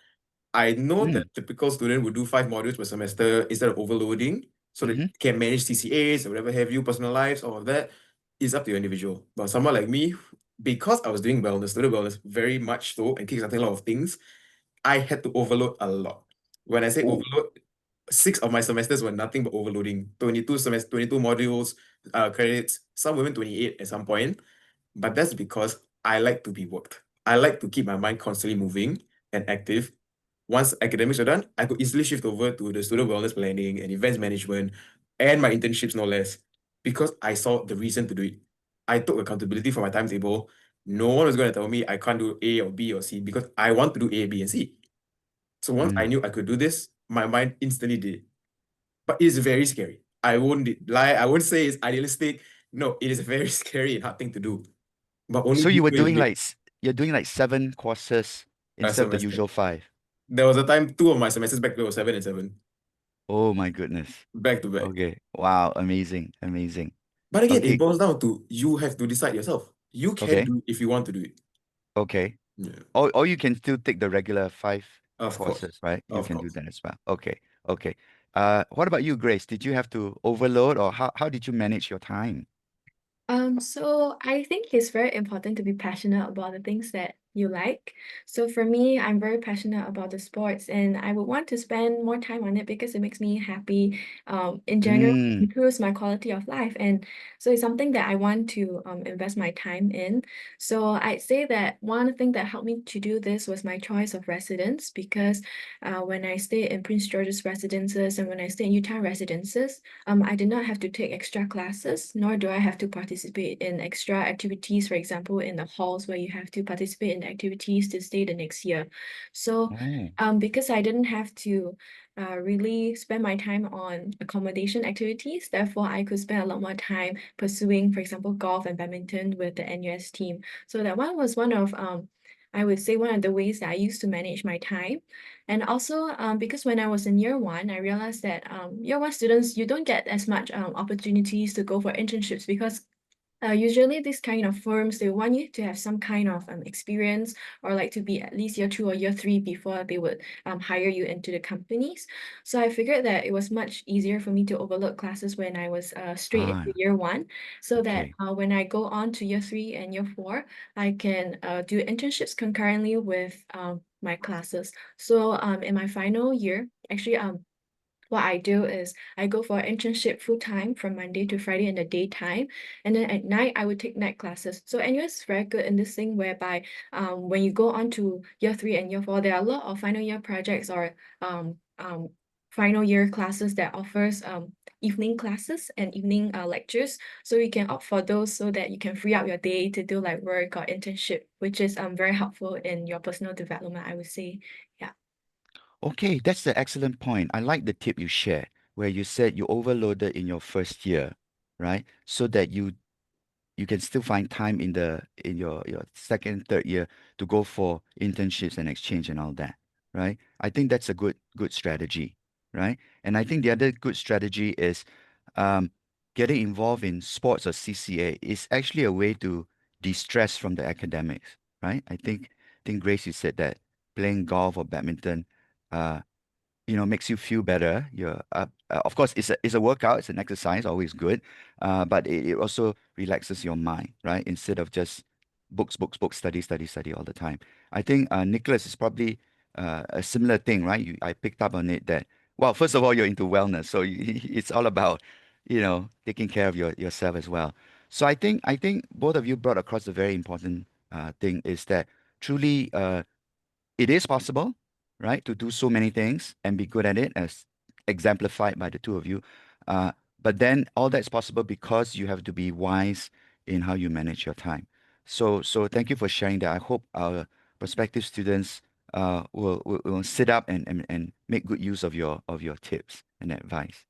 I know mm, that typical student would do 5 modules per semester instead of overloading, so that mm-hmm, you can manage CCAs or whatever have you, personal lives, all of that is up to your individual. But someone like me, because I was doing wellness, student wellness, very much so, and kickstarting a lot of things, I had to overload a lot. When I say ooh, overload, 6 of my semesters were nothing but overloading. 22 modules, credits, some even 28 at some point. But that's because I like to be worked. I like to keep my mind constantly moving and active. Once academics are done, I could easily shift over to the student wellness planning and events management and my internships, no less, because I saw the reason to do it. I took accountability for my timetable. No one was going to tell me I can't do A or B or C because I want to do A, B, and C. So once I mm. knew I could do this, my mind instantly did it. But it's very scary. I won't lie. I won't say it's idealistic. No, it is a very scary and hard thing to do. But only So you you were will doing do it like, you're doing like 7 courses a instead of the semester. usual 5. There was a time 2 of my semesters back to back was 7 and 7, Oh my goodness. back to back. Okay. Wow. Amazing. Amazing. But again, it Okay. boils down to you have to decide yourself. You can Okay. do it if you want to do it. Okay. Yeah, Or you can still take the regular 5 of course, courses, right? You of can do course. that as well. Okay. Okay. What about you, Grace? Did you have to overload or how did you manage your time? So I think it's very important to be passionate about the things that you like. So for me, I'm very passionate about the sports and I would want to spend more time on it because it makes me happy. In general, Mm, improves my quality of life. And so it's something that I want to invest my time in. So I'd say that one thing that helped me to do this was my choice of residence because when I stayed in Prince George's residences and when I stayed in Utah residences, I did not have to take extra classes, nor do I have to participate in extra activities, for example, in the halls where you have to participate in activities to stay the next year. So, oh, because I didn't have to really spend my time on accommodation activities, therefore I could spend a lot more time pursuing, for example, golf and badminton with the NUS team. So that one was one of I would say one of the ways that I used to manage my time. And also, because when I was in year one, I realized that year one students, you don't get as much opportunities to go for internships because usually these kind of firms, they want you to have some kind of experience or like to be at least year two or year three before they would hire you into the companies. So I figured that it was much easier for me to overlook classes when I was straight into ah, year one, so that okay. when I go on to year three and year four, I can do internships concurrently with my classes. So in my final year, actually what I do is I go for internship full time from Monday to Friday in the daytime, and then at night I would take night classes. So NUS is very good in this thing whereby when you go on to year three and year four, there are a lot of final year projects or final year classes that offers evening classes and evening lectures. So you can opt for those so that you can free up your day to do like work or internship, which is very helpful in your personal development, I would say. Yeah. Okay, that's an excellent point. I like the tip you shared, where you said you overloaded in your first year, right? So that you can still find time in your second, third year to go for internships and exchange and all that, right? I think that's a good strategy, right? And I think the other good strategy is um, getting involved in sports or CCA is actually a way to de-stress from the academics, right? I think Grace, you said that playing golf or badminton uh, makes you feel better. Of course, it's a workout, it's an exercise, always good. But it also relaxes your mind, right? Instead of just books, books, books, study, study, study all the time. I think Nicholas is probably a similar thing, right? I picked up on it that, well, first of all, you're into wellness, so it's all about, taking care of yourself as well. So I think both of you brought across a very important thing is that truly it is possible, right, to do so many things and be good at it, as exemplified by the two of you. Uh, but then all that's possible because you have to be wise in how you manage your time. So thank you for sharing that. I hope our prospective students will sit up and make good use of your tips and advice.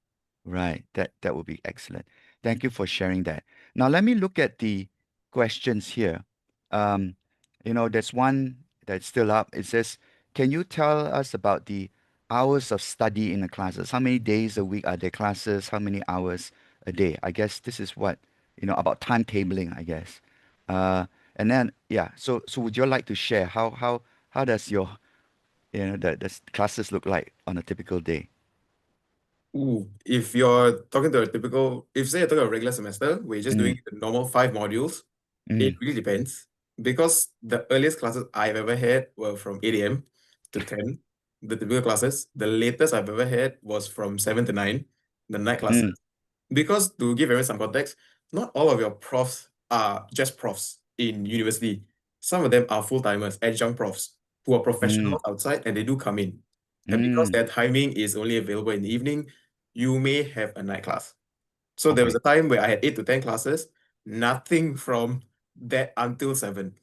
Right. That would be excellent. Thank you for sharing that. Now let me look at the questions here. Um, there's one that's still up. It says, can you tell us about the hours of study in the classes? How many days a week are there classes? How many hours a day? I guess this is what, about timetabling, I guess. And then, yeah, so would you like to share how does your, the classes look like on a typical day? Ooh, if you're talking to a typical, if say you're talking a regular semester, we're just doing Mm, the normal 5 modules. It mm, really depends because the earliest classes I've ever had were from 8 a.m. to 10, the typical classes. The latest I've ever had was from 7 to 9, the night classes. mm. Because to give everyone some context, not all of your profs are just profs in university. Some of them are full-timers, adjunct profs, who are Mm, professionals outside and they do come in. And because mm. their timing is only available in the evening, you may have a night class. So there was Okay. a time where I had 8 to 10 classes, nothing from that until 7,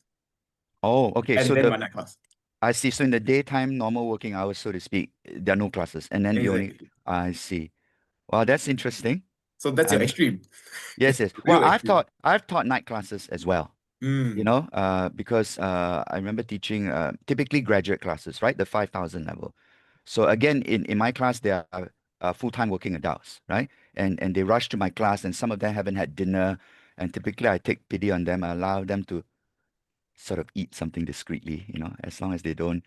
Oh, okay. and So then my night class. I see. So in the daytime, normal working hours, so to speak, there are no classes, and then Exactly. I see. Well, that's interesting. So that's I your mean, extreme. yes, That's yes. the Well, real extreme. I've taught night classes as well. Mm. Because I remember teaching typically graduate classes, right? The 5,000 level. So again, in my class, there are full-time working adults, right? And they rush to my class, and some of them haven't had dinner. And typically, I take pity on them. I allow them to sort of eat something discreetly, as long as they don't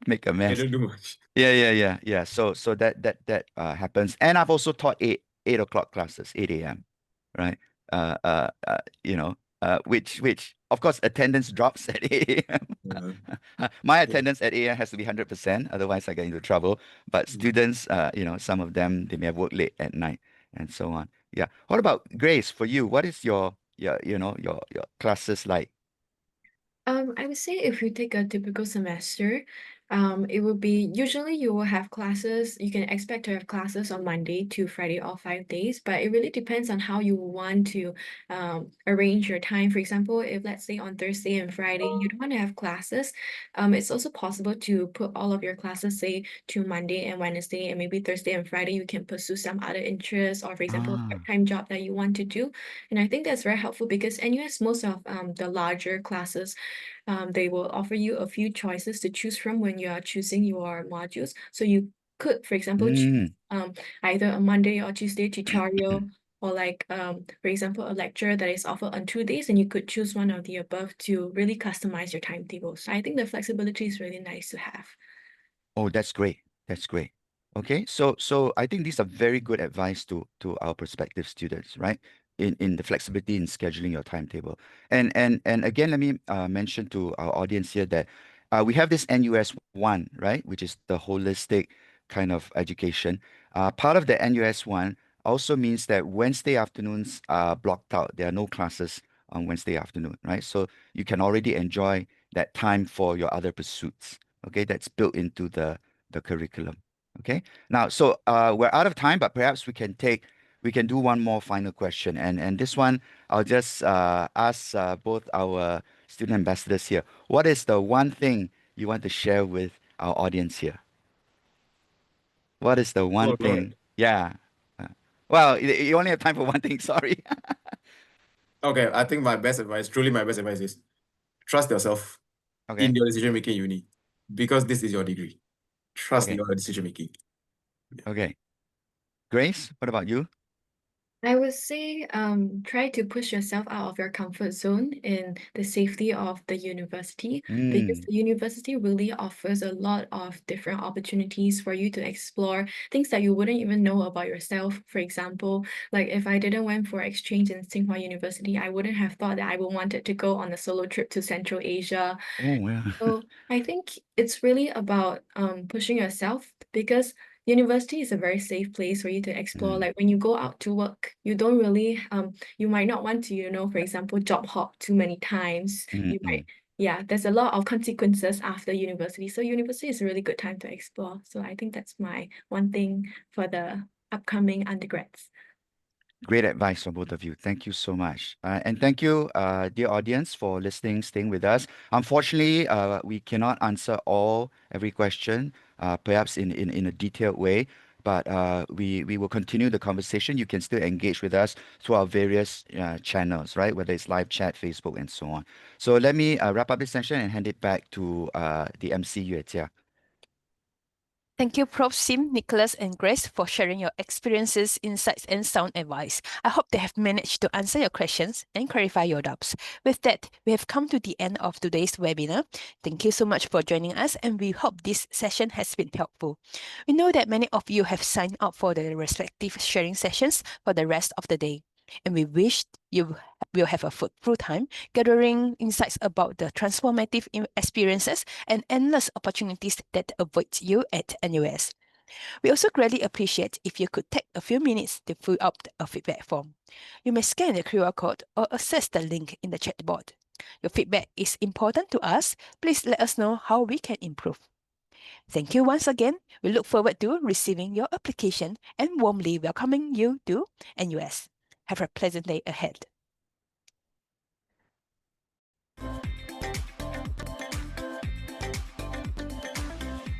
make a They mess. don't do much. Yeah. So that happens. And I've also taught 8 o'clock classes, 8 a.m., right? Uh, uh, uh, which of course attendance drops at 8 a.m. My Yeah. attendance at 8 a.m. has to be 100%, otherwise I get into trouble. But Mm. students, some of them they may have worked late at night and so on. Yeah. What about Grace for you? What is your classes like? I would say if you take a typical semester, it would be usually you will have classes. You can expect to have classes on Monday to Friday, all 5 days, but it really depends on how you want to arrange your time. For example, if let's say on Thursday and Friday you don't want to have classes, it's also possible to put all of your classes, say, to Monday and Wednesday, and maybe Thursday and Friday you can pursue some other interests, or for example, a Ah, part-time job that you want to do. And I think that's very helpful because NUS, most of the larger classes, they will offer you a few choices to choose from when you are choosing your modules. So you could, for example, choose mm. either a Monday or Tuesday tutorial, or like for example, a lecture that is offered on 2 days, and you could choose one of the above to really customize your timetable. So I think the flexibility is really nice to have. Oh, that's great. That's great. Okay, so I think these are very good advice to our prospective students, right? In the flexibility in scheduling your timetable. And again, let me mention to our audience here that we have this NUS one, right, which is the holistic kind of education. Part of the NUS one also means that Wednesday afternoons are blocked out. There are no classes on Wednesday afternoon, right? So you can already enjoy that time for your other pursuits. Okay, that's built into the curriculum. Okay. Now, so we're out of time, but perhaps we can do one more final question. And this one, I'll just ask both our student ambassadors here. What is the one thing you want to share with our audience here? What is the Oh, one Lord. thing? Yeah. Uh, well, you only have time for one thing. Sorry. Okay, I think my best advice, truly my best advice is trust yourself in Okay. your decision making uni because this is your degree. Trust Okay. your decision making. Okay. Grace, what about you? I would say try to push yourself out of your comfort zone in the safety of the university, because the university really offers a lot of different opportunities for you to explore things that you wouldn't even know about yourself. For example, like if I didn't went for exchange in Tsinghua University, I wouldn't have thought that I would wanted to go on a solo trip to Central Asia. Oh, yeah. So I think it's really about pushing yourself, because university is a very safe place for you to explore. Like when you go out to work, you don't really you might not want to, you know, for example, job hop too many times. You might, yeah, there's a lot of consequences after university. So university is a really good time to explore. So I think that's my one thing for the upcoming undergrads. Great advice from both of you. Thank you so much. And thank you, dear audience, for listening, staying with us. Unfortunately, we cannot answer every question, perhaps in a detailed way, but we will continue the conversation. You can still engage with us through our various channels, right? Whether it's live chat, Facebook, and so on. So let me wrap up this session and hand it back to the MC, Yue Jia. Thank you, Prof. Sim, Nicholas, and Grace for sharing your experiences, insights, and sound advice. I hope they have managed to answer your questions and clarify your doubts. With that, we have come to the end of today's webinar. Thank you so much for joining us, and we hope this session has been helpful. We know that many of you have signed up for the respective sharing sessions for the rest of the day, and we wish you will have a fruitful time gathering insights about the transformative experiences and endless opportunities that await you at NUS. We also greatly appreciate if you could take a few minutes to fill out a feedback form. You may scan the QR code or access the link in the chat board. Your feedback is important to us. Please let us know how we can improve. Thank you once again. We look forward to receiving your application and warmly welcoming you to NUS. Have a pleasant day ahead.